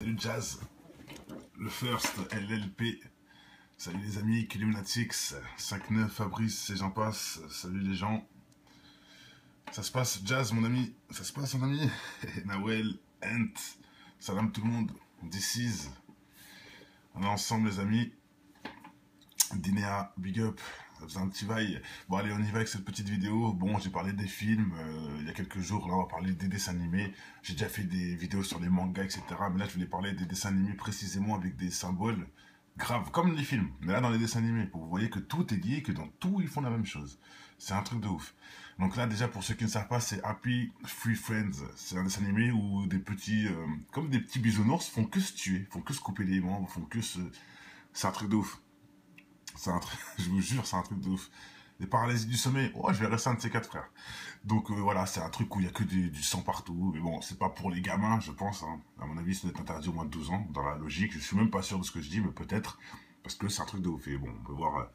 Salut Jazz, le First, LLP. Salut les amis, Killuminatix, 5-9, Fabrice et j'en passe. Salut les gens. Ça se passe, Jazz mon ami. Ça se passe mon ami. Nawel, Ent. Salam tout le monde. This is. On est ensemble les amis. Dinéa, big up. Ça faisait un petit bail. Bon allez, on y va avec cette petite vidéo. Bon, j'ai parlé des films il y a quelques jours. Là, on va parler des dessins animés. J'ai déjà fait des vidéos sur les mangas, etc. Mais là, je voulais parler des dessins animés précisément avec des symboles graves, comme les films. Mais là, dans les dessins animés, pour que vous voyez que tout est lié, que dans tout, ils font la même chose. C'est un truc de ouf. Donc là, déjà, pour ceux qui ne savent pas, c'est Happy Free Friends. C'est un dessin animé où des petits, comme des petits bisounours, font que se tuer, font que se couper les membres, font que se... C'est un truc de ouf. C'est un truc, je vous jure, c'est un truc de ouf. Les paralysies du sommeil, oh, je vais rester un de ces quatre frères. Donc voilà, c'est un truc où il n'y a que du sang partout. Mais bon, c'est pas pour les gamins, je pense. Hein. À mon avis, ça doit être interdit au moins de 12 ans, dans la logique. Je suis même pas sûr de ce que je dis, mais peut-être. Parce que c'est un truc de ouf. Et bon, on peut voir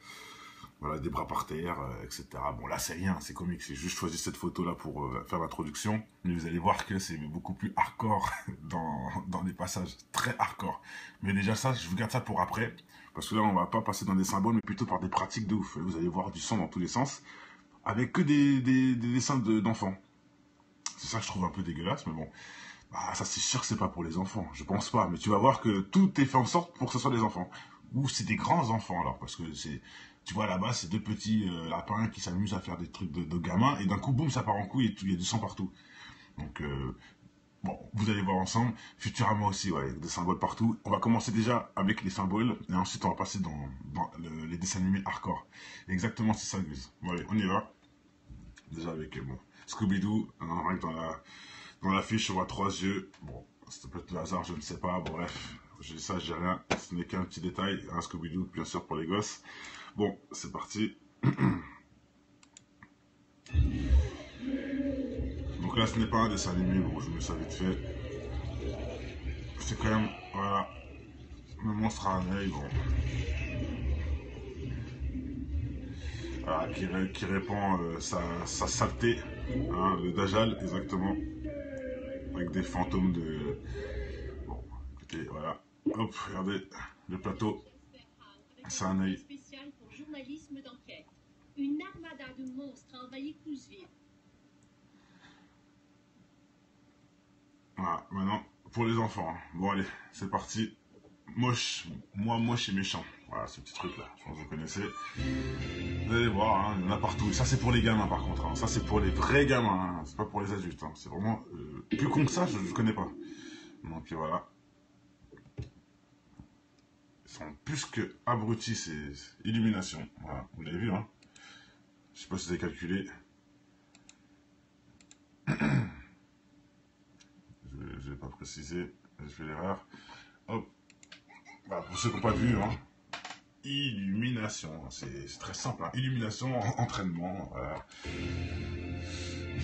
voilà, des bras par terre, etc. Bon, là, c'est rien, c'est comique. J'ai juste choisi cette photo-là pour faire l'introduction. Mais vous allez voir que c'est beaucoup plus hardcore dans les passages. Très hardcore. Mais déjà, ça, je vous garde ça pour après. Parce que là, on va pas passer dans des symboles, mais plutôt par des pratiques de ouf. Vous allez voir du sang dans tous les sens, avec que des dessins d'enfants. C'est ça que je trouve un peu dégueulasse, mais bon. Bah, ça, c'est sûr que c'est pas pour les enfants. Je pense pas. Mais tu vas voir que tout est fait en sorte pour que ce soit des enfants. Ou c'est des grands enfants, alors. Parce que c'est... Tu vois, là-bas, c'est deux petits lapins qui s'amusent à faire des trucs de gamins. Et d'un coup, boum, ça part en couille et il y a du sang partout. Donc... bon, vous allez voir ensemble. Futurama aussi, ouais, des symboles partout. On va commencer déjà avec les symboles, et ensuite on va passer dans les dessins animés hardcore. Exactement, c'est ça, Gus. Bon, allez, on y va. Déjà avec, bon, Scooby-Doo, hein, dans l'affiche, on voit 3 yeux. Bon, c'est peut-être le hasard, je ne sais pas. Bon, bref, je dis ça, j'ai rien. Ce n'est qu'un petit détail. Un Scooby-Doo, bien sûr, pour les gosses. Bon, c'est parti. Donc là, ce n'est pas un dessin animé, bon, je me ça vite fait. C'est quand même, voilà, le monstre à un œil, bon. Voilà, qui répand sa saleté, hein, le Dajjal, exactement. Avec des fantômes de... Bon, écoutez, voilà. Hop, regardez, le plateau, c'est un œil. Une armada de monstres a envahi Coulsville. Voilà, maintenant, pour les enfants. Hein. Bon, allez, c'est parti. Moche, moi moche et méchant. Voilà, ce petit truc-là, je pense que vous connaissez. Vous allez voir, hein, il y en a partout. Et ça, c'est pour les gamins, par contre. Hein. Ça, c'est pour les vrais gamins. Hein. C'est pas pour les adultes. Hein. C'est vraiment... plus con que ça, je ne connais pas. Donc, voilà. Ils sont plus que abrutis, c'est illumination. Voilà, vous l'avez vu, hein. Je sais pas si vous avez calculé. Je vais pas préciser. Je fais l'erreur. Hop. Voilà, pour ceux qui n'ont pas vu, hein. Illumination, c'est très simple, hein. Illumination, entraînement, voilà.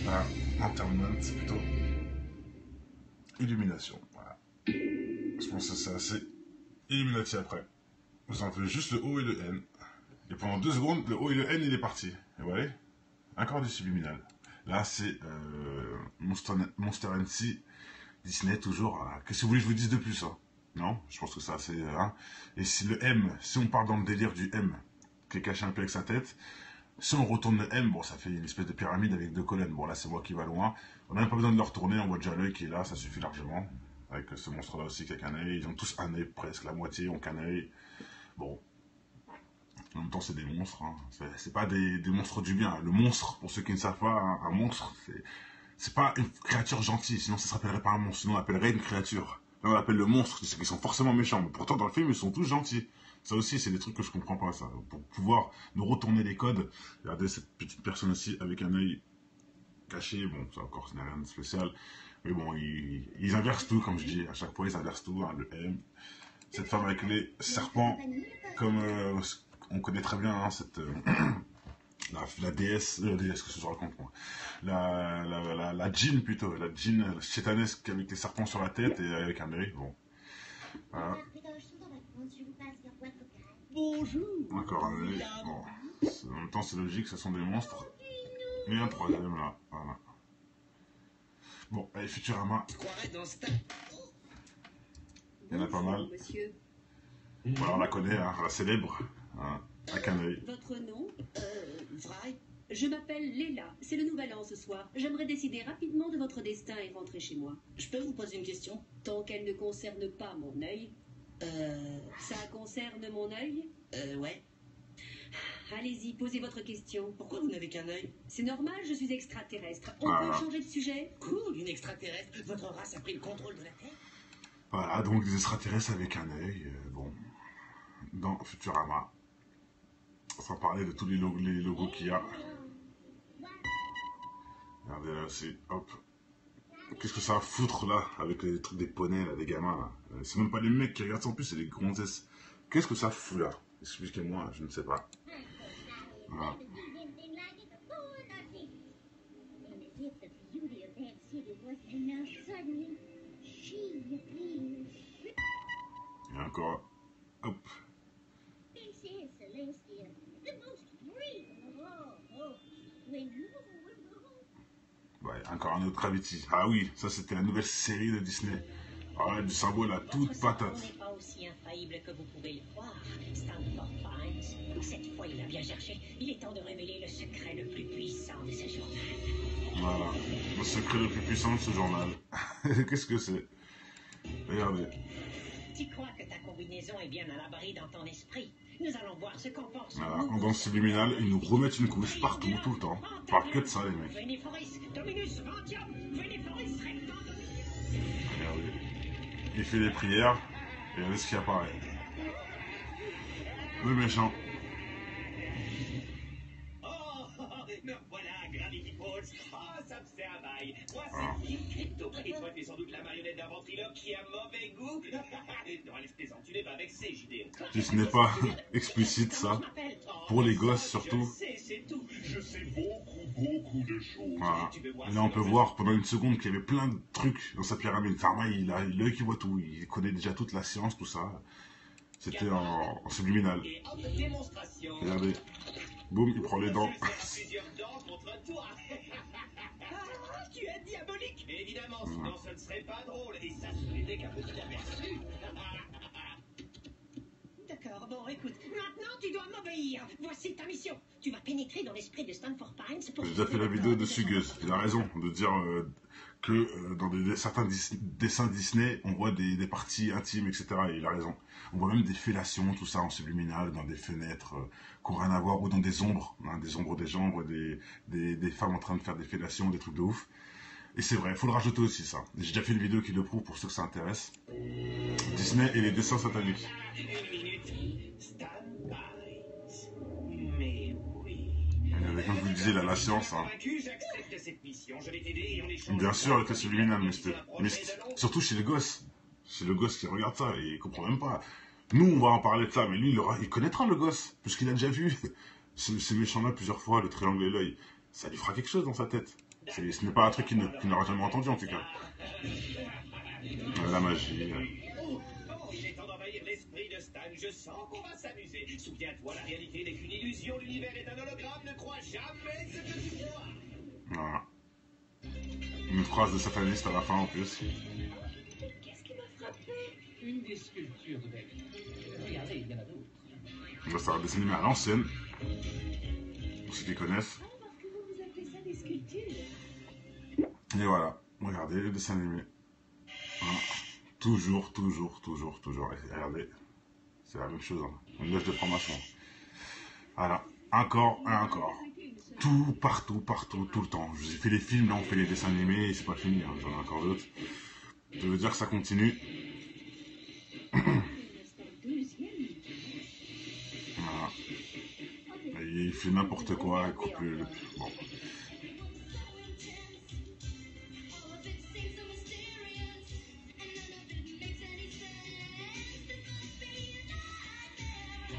Voilà, entertainment, c'est plutôt illumination, voilà. Je pense que c'est assez illuminatif après. Vous en faites juste le O et le N. Et pendant 2 secondes, le O et le N, il est parti. Et vous voyez, encore du subliminal. Là, c'est Monster MC, Disney, toujours. Qu'est-ce que vous voulez que je vous dise de plus, hein? Non, je pense que ça c'est... Hein. Et si le M, si on part dans le délire du M, qui est caché un peu avec sa tête, si on retourne le M, bon, ça fait une espèce de pyramide avec 2 colonnes. Bon, là, c'est moi qui va loin. On n'a même pas besoin de le retourner, on voit déjà l'œil qui est là, ça suffit largement. Avec ce monstre-là aussi qui a qu'un œil. Ils ont tous un œil, presque la moitié ont qu'un œil. Bon. En même temps, c'est des monstres. Hein. C'est pas des monstres du bien. Le monstre, pour ceux qui ne savent pas, hein, un monstre, c'est pas une créature gentille. Sinon, ça ne s'appellerait pas un monstre. Sinon, on l'appellerait une créature. Là, on l'appelle le monstre, c'est qu'ils sont forcément méchants. Mais pourtant, dans le film, ils sont tous gentils. Ça aussi, c'est des trucs que je comprends pas, ça. Pour pouvoir nous retourner les codes, regardez cette petite personne aussi avec un œil caché. Bon, ça encore, ce n'est rien de spécial. Mais bon, ils inversent tout, comme je dis. À chaque fois, ils inversent tout. Hein, le M. Cette femme avec les serpents, comme on connaît très bien, hein, cette... La déesse, qu'est-ce que je raconte moi, la djinn plutôt, la djinn chétanesque avec les serpents sur la tête et avec un œil, bon. Voilà. Bonjour. Encore un œil, bon. En même temps c'est logique, ce sont des monstres. Et un troisième là, voilà. Bon, allez, Futurama. Il y en a pas mal. Monsieur. Voilà, on la connaît, hein, la célèbre, hein, avec un œil. Votre nom Vrai. Je m'appelle Léla. C'est le nouvel an ce soir. J'aimerais décider rapidement de votre destin et rentrer chez moi. Je peux vous poser une question? Tant qu'elle ne concerne pas mon œil. Ça concerne mon œil? Ouais. Allez-y, posez votre question. Pourquoi vous n'avez qu'un œil? C'est normal, je suis extraterrestre. On peut changer de sujet? Cool, une extraterrestre. Votre race a pris le contrôle de la Terre? Voilà, donc des extraterrestres avec un œil, bon, dans Futurama. Sans parler de tous les logos qu'il y a. Regardez là aussi, hop. Qu'est-ce que ça va foutre là, avec les trucs des poneys là, des gamins là. C'est même pas les mecs qui regardent ça en plus, c'est les gonzesses. Qu'est-ce que ça fout là? Expliquez-moi, je ne sais pas. Voilà. Et encore, hop. Ouais, encore un autre Gravity. Ah oui, ça c'était la nouvelle série de Disney. Ah, du symbole à toute patate. On n'est pas aussi infaillible que vous pouvez le croire, Stanford Pines. Cette fois, il a bien cherché. Il est temps de révéler le secret le plus puissant de ce journal. Voilà, le secret le plus puissant de ce journal. Qu'est-ce que c'est? Regardez. Tu crois que ta combinaison est bien à l'abri dans ton esprit? Nous allons voir ce qu'en pense. Voilà, en danse subliminale, ils nous remettent une couche partout, tout le temps. Ils parlent que de ça, les mecs. Veniforis, Dominus, Vantium, Veniforis, Rectum. Regardez. Il fait des prières, et regardez ce qui apparaît. Le méchant. Oh, me voilà, Gravity Falls. Oh, ça me fait un bail. Moi, c'est Kim Crypto. Et toi, tu es sans doute la marionnette d'un ventriloque qui a mauvais goût. Non, allez, plaisante, tu n'es pas vexé, JD. Si ce n'est pas explicite, ça. Pour les gosses, surtout. C'est tout. Je sais beaucoup de choses. Voilà. Et là, on peut voir pendant une seconde qu'il y avait plein de trucs dans sa pyramide. Pharma, il a l'œil qui voit tout. Il connaît déjà toute la science, tout ça. C'était en subliminal. Et hop, démonstration. Regardez. Boum, il prend les dents. Plusieurs dents contre toi. Ah, tu es diabolique. Évidemment, sinon ce ne serait pas drôle. Et ça, ce n'était qu'un petit aperçu. D'accord, bon, écoute. Maintenant, tu dois m'obéir. Voici ta mission. Tu vas pénétrer dans l'esprit de Stanford Pines pour... J'ai déjà fait la vidéo de Sugueuse. Il a raison de dire que dans certains dessins Disney, on voit des parties intimes, etc. Et il a raison. On voit même des fellations, tout ça en subliminal, dans des fenêtres qui n'ont rien à voir, ou dans des ombres, hein, des ombres des gens, on voit des femmes en train de faire des fellations, des trucs de ouf. Et c'est vrai, il faut le rajouter aussi, ça. J'ai déjà fait une vidéo qui le prouve pour ceux que ça intéresse. Disney et les dessins sataniques. Une minute. Stand by. Mais oui. Comme je vous le disais, la science, hein. J'accepte cette mission. Je vais t'aider et en échange... Bien sûr, elle était subliminale, mais surtout chez les gosses. Chez le gosse qui regarde ça, et il comprend même pas. Nous, on va en parler de ça, mais lui, il connaîtra le gosse, puisqu'il a déjà vu ces méchants-là plusieurs fois, le triangle et l'œil. Ça lui fera quelque chose dans sa tête. Ce n'est pas un truc qu'il n'aura jamais entendu, en tout cas. La magie. Oh, il est temps d'envahir l'esprit de Stan. Je sens qu'on va s'amuser. Souviens-toi, la réalité n'est qu'une illusion. L'univers est un hologramme. Ne crois jamais ce que tu crois. Voilà. Une phrase de sataniste à la fin, en plus. Qu'est-ce qui m'a frappé? Une des sculptures de David. Regardez, il y en a d'autres. Là, ça va dessin animé à l'ancienne. Pour ceux qui connaissent. Ah, parce que vous appelez ça des sculptures. Et voilà. Regardez le dessin animé. Voilà. Toujours. Et regardez. C'est la même chose. Hein. Une loge de formation. Voilà. Encore et encore. Tout, partout, tout le temps. Je vous ai fait les films, là on fait les dessins animés et c'est pas fini. Hein. J'en ai encore d'autres. Je veux dire que ça continue. Voilà. Et il fait n'importe quoi, il coupe le... Bon.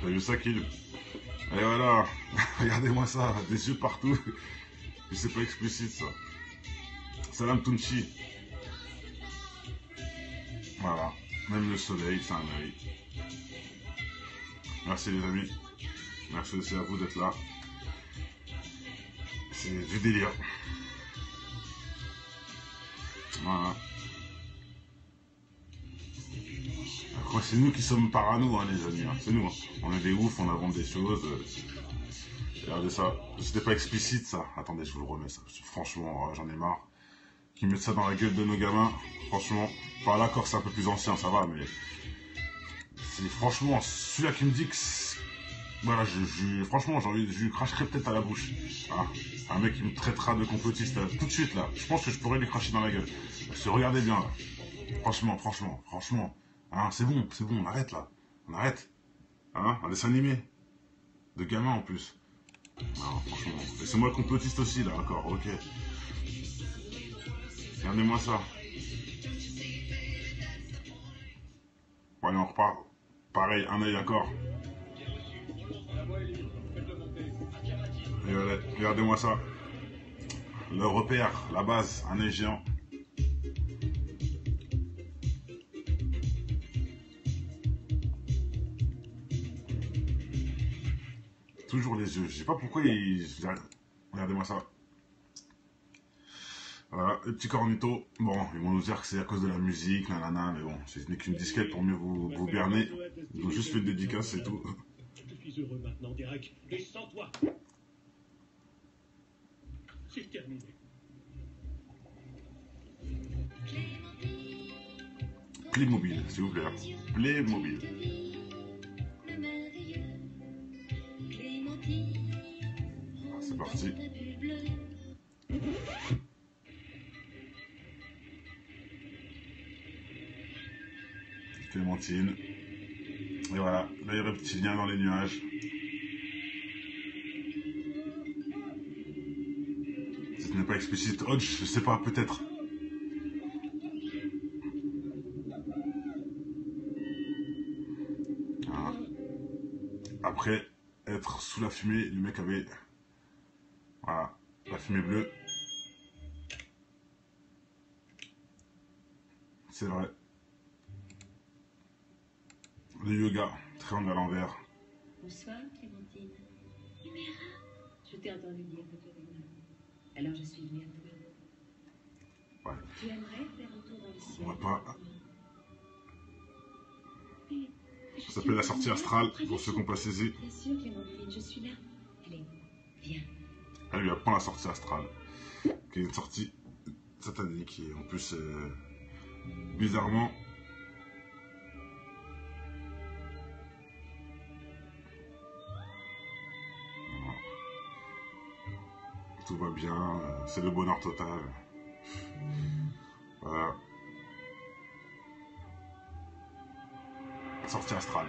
T'as vu ça, Kill? Et voilà. Regardez-moi ça, des yeux partout. C'est pas explicite, ça. Salam Tunchi. Voilà. Même le soleil, c'est un œil. Merci les amis. Merci aussi à vous d'être là. C'est du délire. Voilà. fois, c'est nous qui sommes parano, hein, les amis. Hein. C'est nous. Hein. On est des oufs, on invente des choses. Regardez ça. C'était pas explicite, ça. Attendez, je vous le remets, ça. Franchement, j'en ai marre. Qu'ils mettent ça dans la gueule de nos gamins. Franchement, pas l'accord, c'est un peu plus ancien, ça va, mais... C'est franchement, celui-là qui me dit que... Voilà, franchement, je lui cracherai peut-être à la bouche. Hein. Un mec qui me traitera de complotiste, là, tout de suite, là. Je pense que je pourrais lui cracher dans la gueule. Parce que regardez bien, là. Franchement. Hein, c'est bon, on arrête, là. On arrête. Hein, un dessin animé. De gamins, en plus. Non, franchement. Laissez-moi le complotiste aussi, là, d'accord, ok. Regardez-moi ça. Bon, allez, on repart. Pareil, un œil, d'accord. Et regardez-moi ça. Le repère, la base, un œil géant. Toujours les yeux. Je sais pas pourquoi ils... Regardez-moi ça. Voilà, le petit cornito. Bon, ils vont nous dire que c'est à cause de la musique, nanana, mais bon, ce n'est qu'une disquette pour mieux vous berner. Ils ont juste fait une dédicace, c'est tout. Je suis heureux maintenant, Derek. Et sans toi. C'est terminé. Playmobil, s'il vous plaît. Playmobil. C'est parti. Clémentine. Et voilà, l'œil reptilien dans les nuages. Ce n'est pas explicite. Hodge, je sais pas, peut-être. Voilà. Après être sous la fumée, le mec avait... Voilà, la fumée bleue. C'est vrai. Le yoga, triangle à l'envers. Bonsoir, Clémentine. Numéra, je t'ai entendu dire que tu avais mal. Alors je suis venue à toi. Ouais. Tu aimerais faire un tour dans le ciel? On va pas... Ça s'appelle la sortie astrale, pour ceux qui n'ont pas saisi. Bien sûr, Clémentine, je suis là. Allez, viens. Elle lui apprend la sortie astrale, qui est une sortie satanique, et en plus, bizarrement... Tout va bien, c'est le bonheur total. Voilà. Sortie astrale.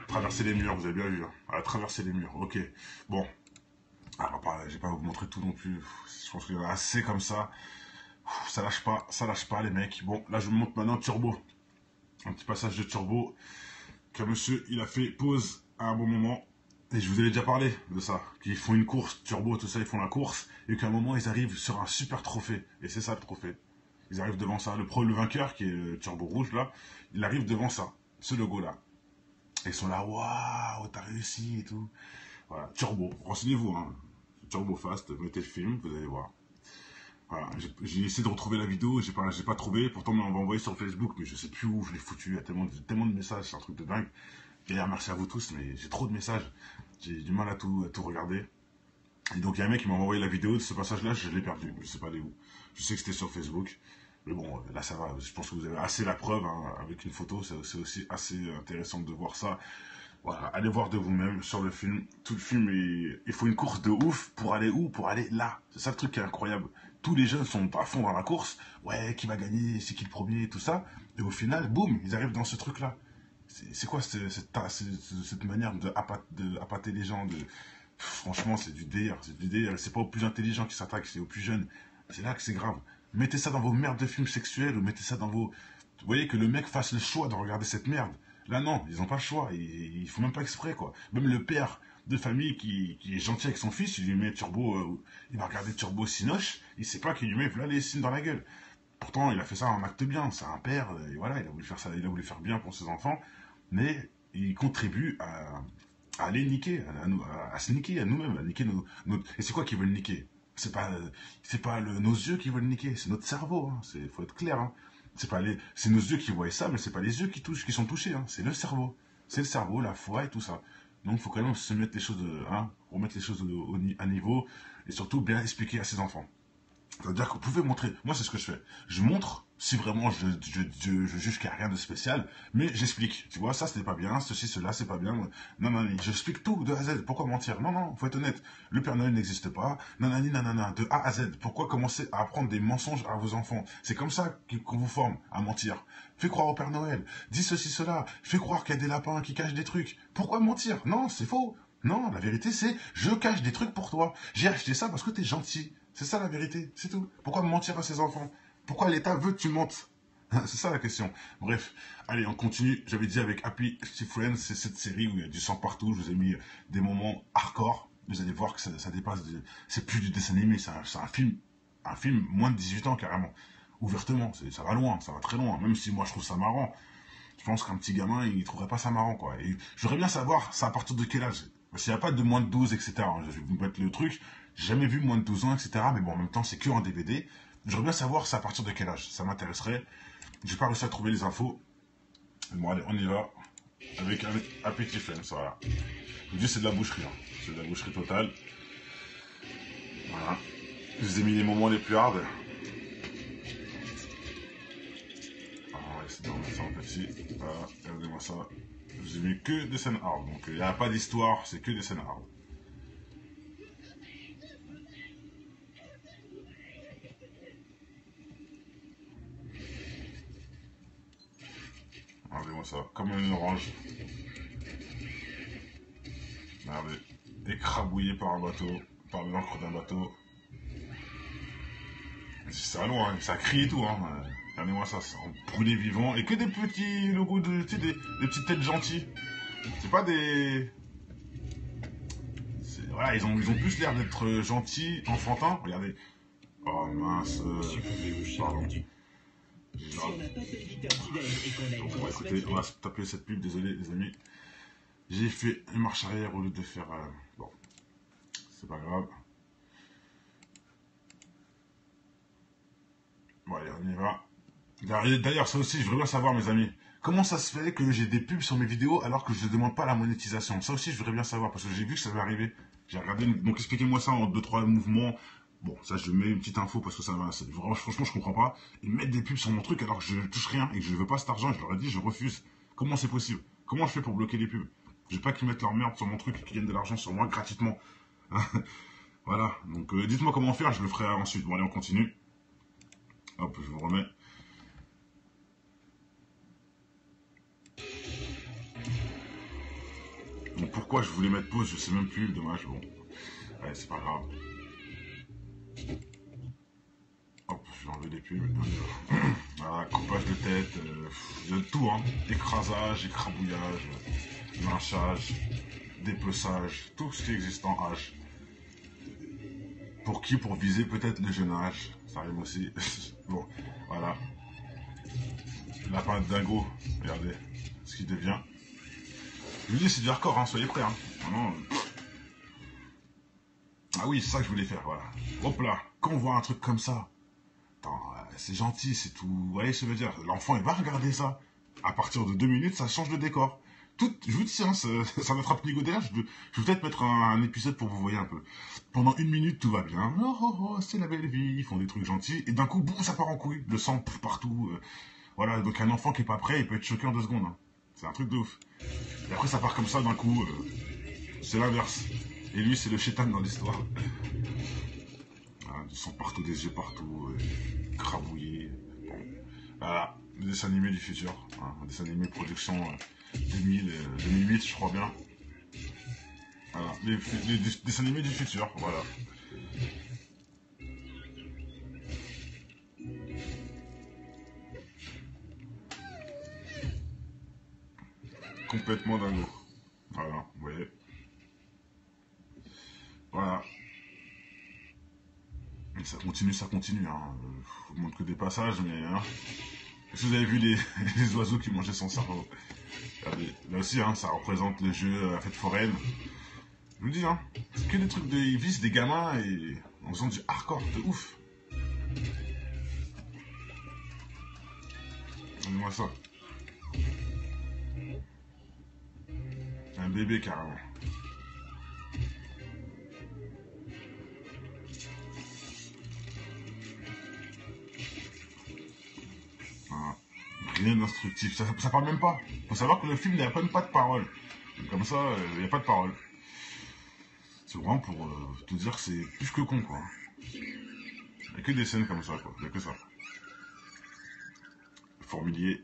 Traverser les murs, vous avez bien vu. Hein. Voilà, traverser les murs, ok. Bon. Alors, je vais pas vous montrer tout non plus. Je pense qu'il y en a assez comme ça. Ça lâche pas les mecs. Bon, là je vous montre maintenant Turbo. Un petit passage de Turbo. Que monsieur, il a fait pause à un bon moment. Et je vous avais déjà parlé de ça, qu'ils font une course, Turbo, tout ça, ils font la course, et qu'à un moment, ils arrivent sur un super trophée. Et c'est ça, le trophée. Ils arrivent devant ça. Le vainqueur, qui est le Turbo rouge, là, il arrive devant ça, ce logo-là. Et ils sont là, waouh, t'as réussi et tout. Voilà, Turbo, renseignez-vous, hein. Turbo Fast, mettez le film, vous allez voir. Voilà, j'ai essayé de retrouver la vidéo, j'ai pas trouvé, pourtant on m'a envoyé sur Facebook, mais je sais plus où je l'ai foutu, il y a tellement de messages, c'est un truc de dingue. D'ailleurs, merci à vous tous, mais j'ai trop de messages. J'ai du mal à tout regarder. Et donc, il y a un mec qui m'a envoyé la vidéo de ce passage-là, je l'ai perdu. Je sais pas où. Je sais que c'était sur Facebook. Mais bon, là, ça va. Je pense que vous avez assez la preuve, hein, avec une photo. C'est aussi assez intéressant de voir ça. Voilà, allez voir de vous-même sur le film. Tout le film, il faut une course de ouf pour aller où? Pour aller là. C'est ça le truc qui est incroyable. Tous les jeunes sont à fond dans la course. Ouais, qui va gagner? C'est qui le premier? Tout ça. Et au final, boum, ils arrivent dans ce truc-là. C'est quoi cette manière d'appâter les gens Franchement, c'est du délire. C'est pas aux plus intelligents qui s'attaquent, c'est aux plus jeunes. C'est là que c'est grave. Mettez ça dans vos merdes de films sexuels ou mettez ça dans vos... Vous voyez que le mec fasse le choix de regarder cette merde. Là, non, ils n'ont pas le choix. Ils font même pas exprès, quoi. Même le père de famille qui est gentil avec son fils, il lui met Turbo... il va regarder Turbo Sinoche, il sait pas qu'il lui met là les signes dans la gueule. Pourtant, il a fait ça en acte bien. C'est un père, et voilà, il a voulu faire ça, il a voulu faire bien pour ses enfants. Mais il contribue à aller niquer, à se niquer à nous-mêmes, à niquer Et c'est quoi qui veut le niquer? C'est pas nos yeux qui veulent le niquer, c'est notre cerveau. Hein. Faut être clair. Hein. C'est nos yeux qui voient ça, mais c'est pas les yeux qui sont touchés, hein. C'est le cerveau. C'est le cerveau, la foi et tout ça. Donc, il faut quand même se mettre les choses, remettre les choses à niveau et surtout bien expliquer à ses enfants. C'est-à-dire que vous pouvez montrer, moi c'est ce que je fais, je montre si vraiment je juge qu'il n'y a rien de spécial, mais j'explique, tu vois, ça c'était pas bien, ceci, cela c'est pas bien, non, j'explique tout de A à Z, pourquoi mentir? Non, faut être honnête, le Père Noël n'existe pas, nanani, nanana, de A à Z, pourquoi commencer à apprendre des mensonges à vos enfants? C'est comme ça qu'on vous forme à mentir. Fais croire au Père Noël, dis ceci, cela, fais croire qu'il y a des lapins qui cachent des trucs, pourquoi mentir? Non, c'est faux. Non, la vérité c'est, je cache des trucs pour toi, j'ai acheté ça parce que t'es gentil. C'est ça la vérité, c'est tout. Pourquoi mentir à ses enfants? Pourquoi l'État veut que tu mentes? C'est ça la question. Bref, allez, on continue. J'avais dit avec Happy Friends, c'est cette série où il y a du sang partout. Je vous ai mis des moments hardcore. Vous allez voir que ça dépasse. C'est plus du dessin animé, c'est un film moins de 18 ans carrément. Ouvertement, ça va loin, ça va très loin. Même si moi je trouve ça marrant. Je pense qu'un petit gamin, il trouverait pas ça marrant, quoi. Et j'aimerais bien savoir, c'est à partir de quel âge? S'il n'y a pas de moins de 12, etc. Je vais vous mettre le truc. J'ai jamais vu moins de 12 ans, etc. Mais bon, en même temps, c'est que en DVD. J'aimerais bien savoir c'est à partir de quel âge. Ça m'intéresserait. J'ai pas réussi à trouver les infos. Bon, allez, on y va. Avec un Happy Friends, voilà. Je vous dis, c'est de la boucherie. Hein. C'est de la boucherie totale. Voilà. Je vous ai mis les moments les plus hard. Ah, on va essayer de remettre ça en petit. Voilà, regardez-moi ça. Je vous ai mis que des scènes hard. Donc, il n'y a pas d'histoire, c'est que des scènes hard. Regardez-moi ça, comme une orange. Regardez, écrabouillé par un bateau, par l'encre d'un bateau. C'est à loin, hein. Ça crie et tout, hein. Regardez-moi ça, c'est brûlé vivant. Et que des petits logos, des petites têtes gentilles. C'est pas des... Voilà, ils ont plus l'air d'être gentils, enfantins. Regardez. Oh mince. Pardon. Si on n'a pas fait le Victor fidèle et qu'on a une Bon, grosse écoutez, on va se taper cette pub, désolé les amis. J'ai fait une marche arrière au lieu de faire... Bon, c'est pas grave. Bon allez, on y va. D'ailleurs, ça aussi, je voudrais bien savoir mes amis. Comment ça se fait que j'ai des pubs sur mes vidéos alors que je ne demande pas la monétisation? Ça aussi, je voudrais bien savoir parce que j'ai vu que ça va arriver. J'ai regardé, donc expliquez-moi ça en 2-3 mouvements. Bon, ça je mets une petite info parce que ça va, vraiment, franchement je comprends pas. Et mettre des pubs sur mon truc alors que je ne touche rien et que je ne veux pas cet argent, je leur ai dit je refuse. Comment c'est possible? Comment je fais pour bloquer les pubs? Je veux pas qu'ils mettent leur merde sur mon truc et qu'ils gagnent de l'argent sur moi gratuitement. Voilà, donc dites-moi comment faire, je le ferai ensuite. Bon allez, on continue. Hop, je vous remets. Donc pourquoi je voulais mettre pause, je sais même plus, dommage, bon. Ouais, c'est pas grave. Hop, je vais enlever les pubs. Voilà, coupage de tête, de tout, hein. Écrasage, écrabouillage, lynchage, dépeçage, tout ce qui existe en H. Pour qui? Pour viser peut-être le jeune âge. Ça arrive aussi. Bon, voilà. Lapin de dingo, regardez ce qu'il devient. Je vous dis, c'est du hardcore, hein, soyez prêts. Hein. Vraiment, Ah oui, c'est ça que je voulais faire, voilà. Hop là, quand on voit un truc comme ça, c'est gentil, c'est tout. Vous voyez ce que je veux dire? L'enfant, il va regarder ça. À partir de 2 minutes, ça change de décor. Je vous dis, hein, ça m'attrape niveau d'air. Je vais peut-être mettre un épisode pour vous voyez un peu. Pendant 1 minute, tout va bien. Oh, c'est la belle vie. Ils font des trucs gentils. Et d'un coup, boum, ça part en couille. Le sang partout. Voilà, donc un enfant qui est pas prêt, il peut être choqué en 2 secondes. Hein. C'est un truc de ouf. Et après, ça part comme ça d'un coup. C'est l'inverse. Et lui, c'est le chétan dans l'histoire. Voilà, du sang partout, des yeux partout. Crabouillé. Bon. Voilà, le dessin animé du futur. Hein, un dessin animé production 2008, je crois bien. Voilà, les dessins animés du futur, voilà. Complètement dingo. Voilà, vous voyez. Voilà. Et ça continue. Hein. Je vous montre que des passages, mais... Hein. Est-ce que vous avez vu les oiseaux qui mangeaient son cerveau? Regardez, là aussi, hein, ça représente le jeu à la fête foraine. Je vous dis, hein, c'est que des trucs de... Ils visent des gamins et... en faisant du hardcore de ouf. Regardez-moi ça. Un bébé carrément. Voilà. Rien d'instructif. Ça parle même pas. Faut savoir que le film n'a même pas de parole. Comme ça, il n'y a pas de parole. C'est vraiment pour te dire que c'est plus que con, quoi. Il n'y a que des scènes comme ça, quoi. Il n'y a que ça. Formilier.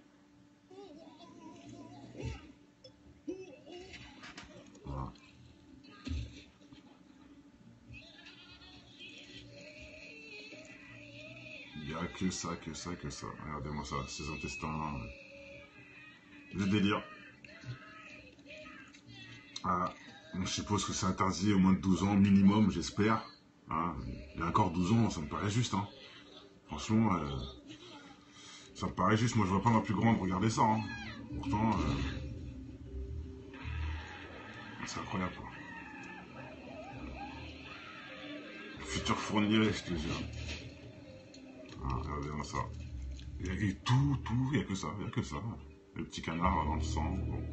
Voilà. Il n'y a que ça, que ça, que ça. Regardez-moi ça, ces intestins. Le délire. Ah, je suppose que c'est interdit au moins de 12 ans minimum, j'espère. Hein, il y a encore 12 ans, ça me paraît juste. Hein. Franchement, ça me paraît juste. Moi, je vois pas ma plus grande regarder ça. Hein. Pourtant, c'est incroyable. Quoi. Futur fournier, je te jure. Ah, regardez-moi ça. Et tout, il n'y a que ça, il n'y a que ça. Le petit canard dans le sang. Bon.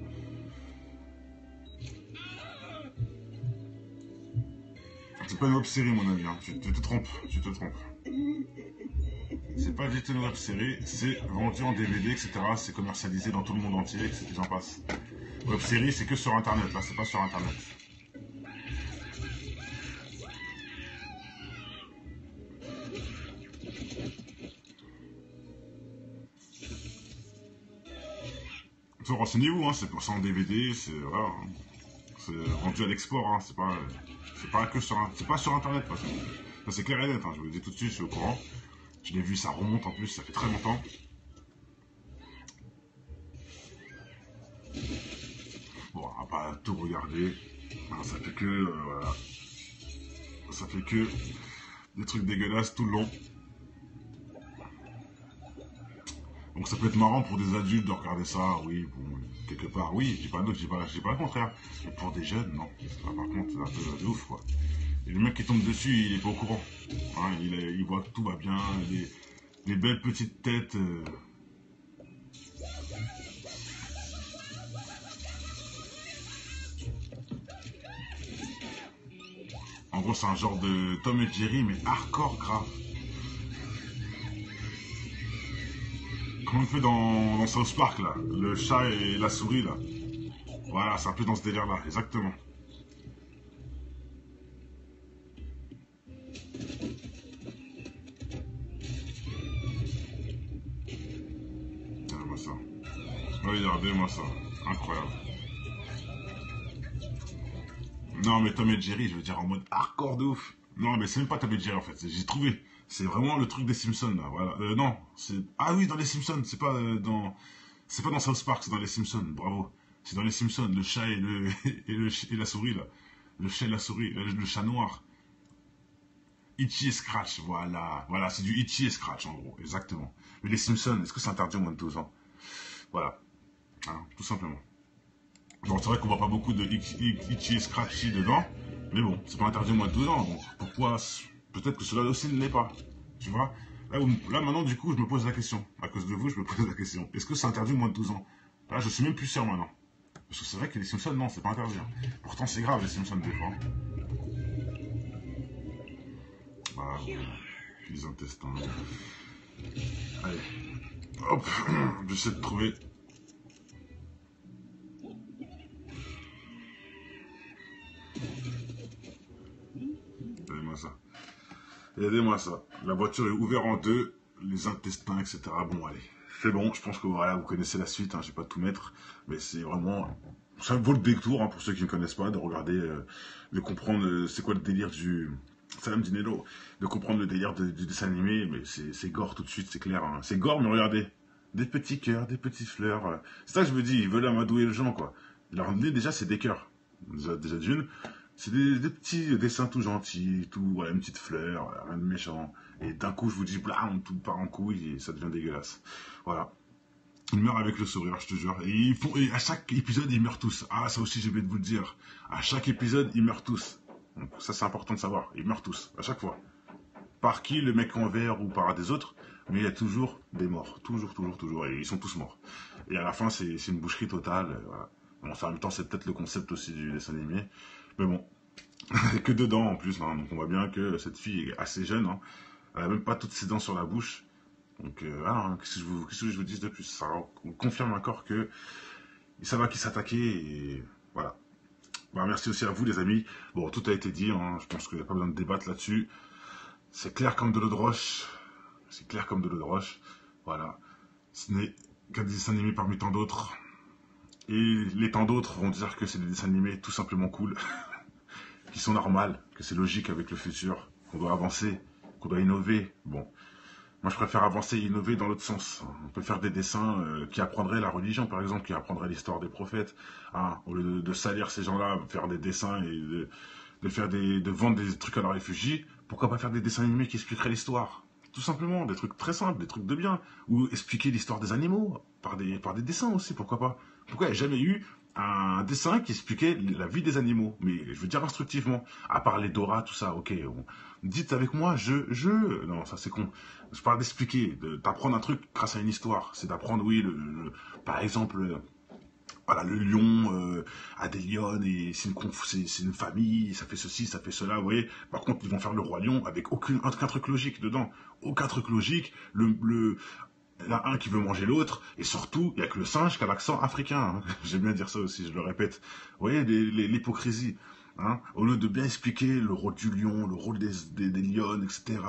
C'est pas une web-série, mon ami, hein. Tu te trompes, tu te trompes. C'est pas du tout une web-série, c'est vendu en DVD, etc. C'est commercialisé dans tout le monde entier, etc. J'en passe. Web-série, c'est que sur Internet, là, c'est pas sur Internet. Renseignez-vous, hein, c'est pour ça en DVD, c'est voilà, hein. C'est vendu à l'export, hein, c'est pas que sur, c'est pas sur Internet, parce que ça c'est clair et net, hein, je vous le dis tout de suite, je suis au courant. Je l'ai vu, ça remonte en plus, ça fait très longtemps. Bon, on va pas tout regarder, non, ça fait que, voilà, ça fait que des trucs dégueulasses tout le long. Donc ça peut être marrant pour des adultes de regarder ça, oui, bon, quelque part, oui, je dis pas d'autre, je dis pas le contraire. Mais pour des jeunes, non. Ça, par contre, c'est un peu de ouf, quoi. Et le mec qui tombe dessus, il est pas au courant. Hein, il voit que tout va bien, les belles petites têtes. En gros, c'est un genre de Tom et Jerry, mais hardcore grave. Comme on fait dans South Park, là. Le chat et la souris, là. Voilà, c'est un peu dans ce délire-là, exactement. Regardez-moi ça. Regardez-moi ça. Incroyable. Non, mais Tom et Jerry, je veux dire en mode hardcore de ouf. Non, mais c'est même pas Tom et Jerry, en fait. J'ai trouvé. C'est vraiment le truc des Simpsons, là, voilà. Non, c'est... Ah oui, dans les Simpsons, c'est pas dans... C'est pas dans South Park, c'est dans les Simpsons, bravo. C'est dans les Simpsons, le chat et et la souris, là. Le chat et la souris, le chat noir. Itchy et Scratch, voilà. Voilà, c'est du Itchy et Scratch, en gros, exactement. Mais les Simpsons, est-ce que c'est interdit au moins de 12 ans? Voilà. Hein, tout simplement. Bon, c'est vrai qu'on voit pas beaucoup de Itchy et Scratchy dedans, mais bon, c'est pas interdit au moins de 12 ans, donc pourquoi... Peut-être que cela aussi ne l'est pas, tu vois. Là, maintenant, du coup, je me pose la question. À cause de vous, je me pose la question. Est-ce que c'est interdit au moins de 12 ans? Là, je suis même plus sûr maintenant. Parce que c'est vrai que les Simpsons, non, c'est pas interdit. Hein. Pourtant, c'est grave, les Simpsons, des fois. Voilà, les intestins. Allez. Hop, j'essaie de trouver... Regardez-moi ça. Aidez-moi ça. La voiture est ouverte en deux, les intestins, etc. Bon, allez. C'est bon, je pense que voilà, vous connaissez la suite, hein, je vais pas tout mettre, mais c'est vraiment... Ça vaut le détour, hein, pour ceux qui ne connaissent pas, de regarder, de comprendre c'est quoi le délire du... Salam Dinello, de comprendre le délire du dessin animé, mais c'est gore tout de suite, c'est clair. Hein. C'est gore, mais regardez. Des petits cœurs, des petites fleurs. C'est ça que je me dis, ils veulent amadouer les gens, quoi. Leur nez, déjà, c'est des cœurs. Déjà d'une. C'est des petits dessins tout gentils, tout, voilà, une petite fleur, rien de méchant. Et d'un coup, je vous dis, blam, tout part en couille et ça devient dégueulasse. Voilà. Ils meurent avec le sourire, je te jure. Et à chaque épisode, ils meurent tous. Ah, ça aussi, j'ai oublié de vous le dire. À chaque épisode, ils meurent tous. Donc ça, c'est important de savoir. Ils meurent tous, à chaque fois. Par qui, le mec en vert ou par des autres, mais il y a toujours des morts. Toujours. Et ils sont tous morts. Et à la fin, c'est une boucherie totale. Voilà. Bon, enfin, en même temps, c'est peut-être le concept aussi du dessin animé. Mais bon, que dedans en plus. Hein. Donc on voit bien que cette fille est assez jeune. Hein. Elle n'a même pas toutes ses dents sur la bouche. Donc voilà, hein. Qu'est-ce que je vous dis de plus? Ça confirme encore que ils savent à qui s'attaquer. Et voilà. Bah, merci aussi à vous les amis. Bon, tout a été dit. Hein. Je pense qu'il n'y a pas besoin de débattre là-dessus. C'est clair comme de l'eau de roche. C'est clair comme de l'eau de roche. Voilà. Ce n'est qu'un dessin animé parmi tant d'autres. Et les tant d'autres vont dire que c'est des dessins animés tout simplement cool. Qui sont normales. Que c'est logique avec le futur. Qu'on doit avancer. Qu'on doit innover. Bon. Moi, je préfère avancer et innover dans l'autre sens. On peut faire des dessins qui apprendraient la religion, par exemple, qui apprendraient l'histoire des prophètes. Hein, au lieu de salir ces gens-là, faire des dessins et de vendre des trucs à leurs réfugiés, pourquoi pas faire des dessins animés qui expliqueraient l'histoire? Tout simplement, des trucs très simples, des trucs de bien. Ou expliquer l'histoire des animaux par des dessins aussi, pourquoi pas? Pourquoi il n'y a jamais eu un dessin qui expliquait la vie des animaux? Mais je veux dire instructivement. À part les Dora, tout ça, ok. Dites avec moi, non, ça c'est con. Je parle d'expliquer, d'apprendre un truc grâce à une histoire. C'est d'apprendre, oui, par exemple, voilà, le lion a des lionnes et c'est une famille, ça fait ceci, ça fait cela, vous voyez. Par contre, ils vont faire le roi lion avec aucun truc logique dedans. Aucun truc logique. Il y en a un qui veut manger l'autre, et surtout, il n'y a que le singe qui a l'accent africain. Hein. J'aime bien dire ça aussi, je le répète. Vous voyez, l'hypocrisie. Hein. Au lieu de bien expliquer le rôle du lion, le rôle des lionnes, etc.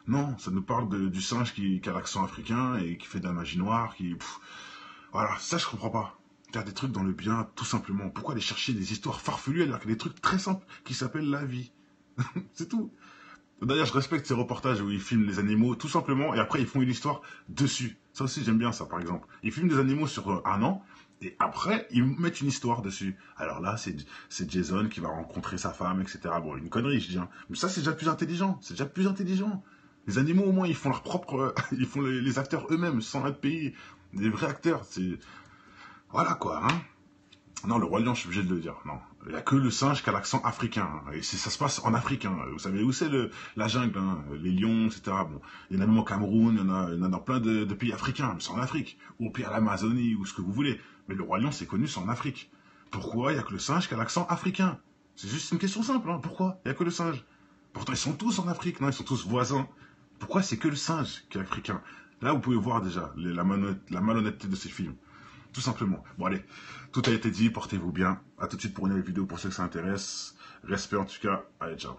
Non, ça nous parle du singe qui a l'accent africain et qui fait de la magie noire, Voilà, ça je comprends pas. Faire des trucs dans le bien, tout simplement. Pourquoi aller chercher des histoires farfelues alors qu'il y a des trucs très simples qui s'appellent la vie? C'est tout. D'ailleurs, je respecte ces reportages où ils filment les animaux, tout simplement, et après ils font une histoire dessus. Ça aussi, j'aime bien ça, par exemple. Ils filment des animaux sur un an, et après, ils mettent une histoire dessus. Alors là, c'est Jason qui va rencontrer sa femme, etc. Bon, une connerie, je dis. Hein. Mais ça, c'est déjà plus intelligent. C'est déjà plus intelligent. Les animaux, au moins, ils font leur propre... ils font les acteurs eux-mêmes, sans être payés. Des vrais acteurs, c'est... Voilà, quoi, hein. Non, le roi lion, je suis obligé de le dire. Non, il n'y a que le singe qui a l'accent africain. Hein. Et ça se passe en Afrique. Hein. Vous savez où c'est la jungle, hein, les lions, etc. Bon, il y en a même au Cameroun, il y en a dans plein de pays africains, mais c'est en Afrique. Ou au pire à l'Amazonie, ou ce que vous voulez. Mais le roi lion, c'est connu, c'est en Afrique. Pourquoi il n'y a que le singe qui a l'accent africain? C'est juste une question simple. Hein. Pourquoi il n'y a que le singe? Pourtant, ils sont tous en Afrique, non? Ils sont tous voisins. Pourquoi c'est que le singe qui est africain? Là, vous pouvez voir déjà la malhonnêteté de ces films. Tout simplement. Bon, allez, tout a été dit, portez-vous bien. À tout de suite pour une nouvelle vidéo pour ceux que ça intéresse. Respect en tout cas. Allez, ciao.